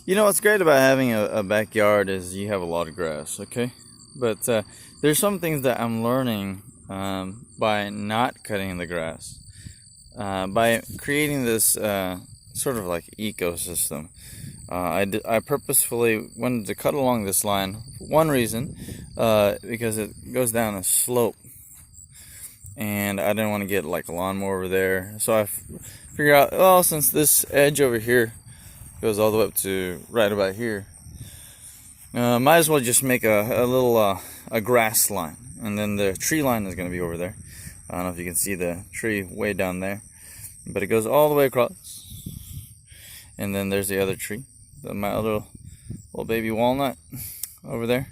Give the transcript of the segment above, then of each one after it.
You know what's great about having a backyard is you have a lot of grass, okay? But there's some things that I'm learning by not cutting the grass, by creating this sort of like ecosystem. I purposefully wanted to cut along this line. One reason, because it goes down a slope, and I didn't want to get like a lawnmower over there. So I figured out, well, since this edge over here goes all the way up to right about here, might as well just make a little a grass line, and then the tree line is going to be over there. I don't know if you can see the tree way down there, but it goes all the way across, and then there's the other tree, my other little baby walnut over there,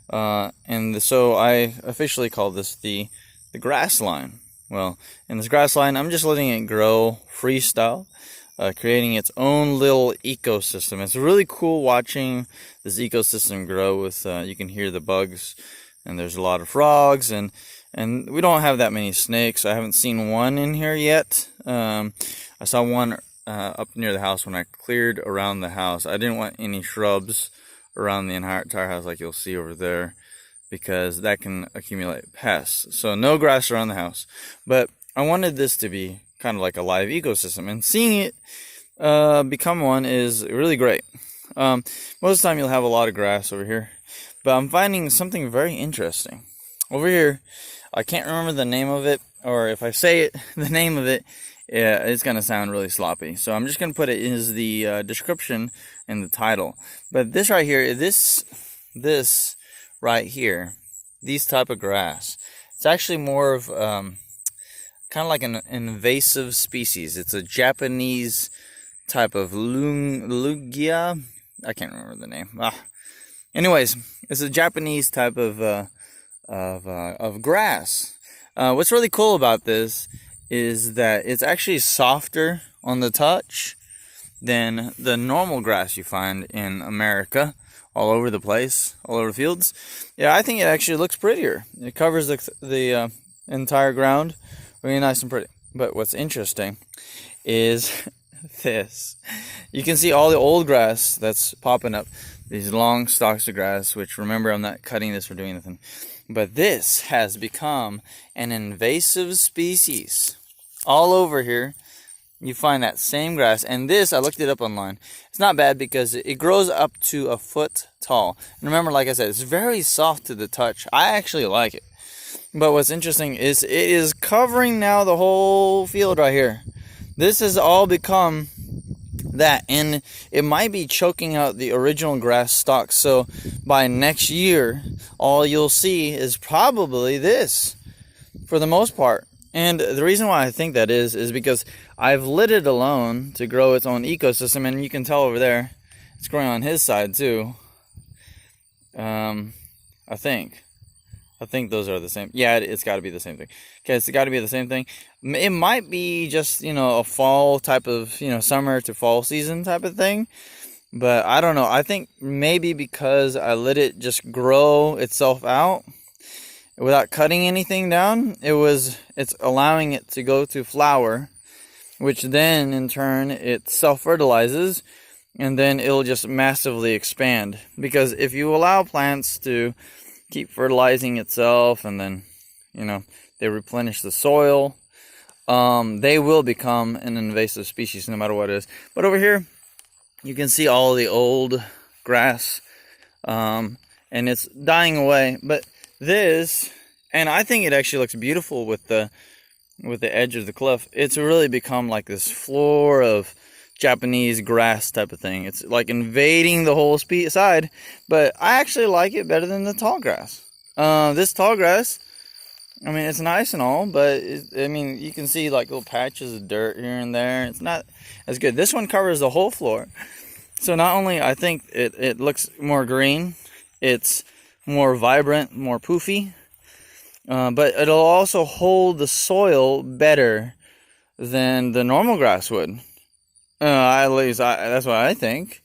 and so I officially call this the grass line. Well, in this grass line, I'm just letting it grow freestyle, creating its own little ecosystem. It's really cool watching this ecosystem grow. With you can hear the bugs, and there's a lot of frogs, and we don't have that many snakes. I haven't seen one in here yet. I saw one up near the house when I cleared around the house. I didn't want any shrubs around the entire house like you'll see over there, because that can accumulate pests. So no grass around the house. But I wanted this to be kind of like a live ecosystem, and seeing it become one is really great. Most of the time you'll have a lot of grass over here, but I'm finding something very interesting. Over here, I can't remember the name of it, or if I say it, the name of it, it's going to sound really sloppy. So I'm just going to put it as the description in the title. But this right here, this right here, these type of grass, it's actually more of kind of like an invasive species. It's a Japanese type of Lugia. I can't remember the name. Anyways, it's a Japanese type of grass. What's really cool about this is that it's actually softer on the touch than the normal grass you find in America, all over the place, all over the fields. Yeah, I think it actually looks prettier. It covers the entire ground, really nice and pretty. But what's interesting is this. You can see all the old grass that's popping up, these long stalks of grass, which, remember, I'm not cutting this or doing anything. But this has become an invasive species. All over here, you find that same grass. And this, I looked it up online. It's not bad because it grows up to a foot tall. And remember, like I said, it's very soft to the touch. I actually like it. But what's interesting is it is covering now the whole field right here. This has all become that, and it might be choking out the original grass stalks. So by next year, all you'll see is probably this, for the most part. And the reason why I think that is because I've let it alone to grow its own ecosystem, and you can tell over there, it's growing on his side too. I think those are the same. Yeah, it's got to be the same thing. Okay, it's got to be the same thing. It might be just, a fall type of, summer to fall season type of thing. But I don't know. I think maybe because I let it just grow itself out without cutting anything down, it's allowing it to go to flower, which then in turn it self-fertilizes, and then it'll just massively expand. Because if you allow plants to keep fertilizing itself, and then they replenish the soil, they will become an invasive species no matter what it is. But over here you can see all the old grass, and it's dying away. But this, and I think it actually looks beautiful with the edge of the cliff. It's really become like this floor of Japanese grass type of thing. It's like invading the whole side, but I actually like it better than the tall grass. This tall grass, I mean, it's nice and all, but you can see like little patches of dirt here and there. It's not as good. This one covers the whole floor. So not only I think it looks more green, it's more vibrant, more poofy, but it'll also hold the soil better than the normal grass would. At least that's what I think.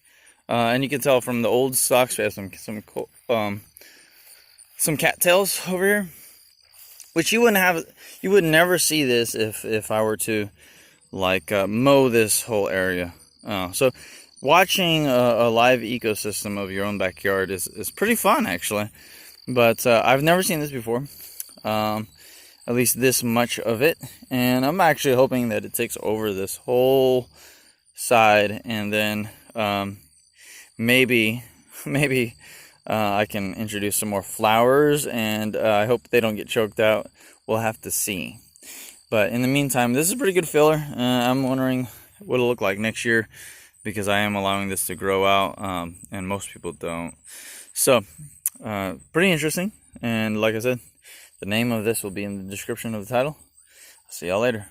And you can tell from the old stalks, we have some cattails over here, which you would never see this if I were to mow this whole area. So watching a live ecosystem of your own backyard is pretty fun, actually. But I've never seen this before, at least this much of it. And I'm actually hoping that it takes over this whole side, and then maybe I can introduce some more flowers, and I hope they don't get choked out. We'll have to see. But in the meantime, this is a pretty good filler. I'm wondering what it'll look like next year, because I am allowing this to grow out, and most people don't. So, pretty interesting. And like I said, the name of this will be in the description of the title. I'll see y'all later.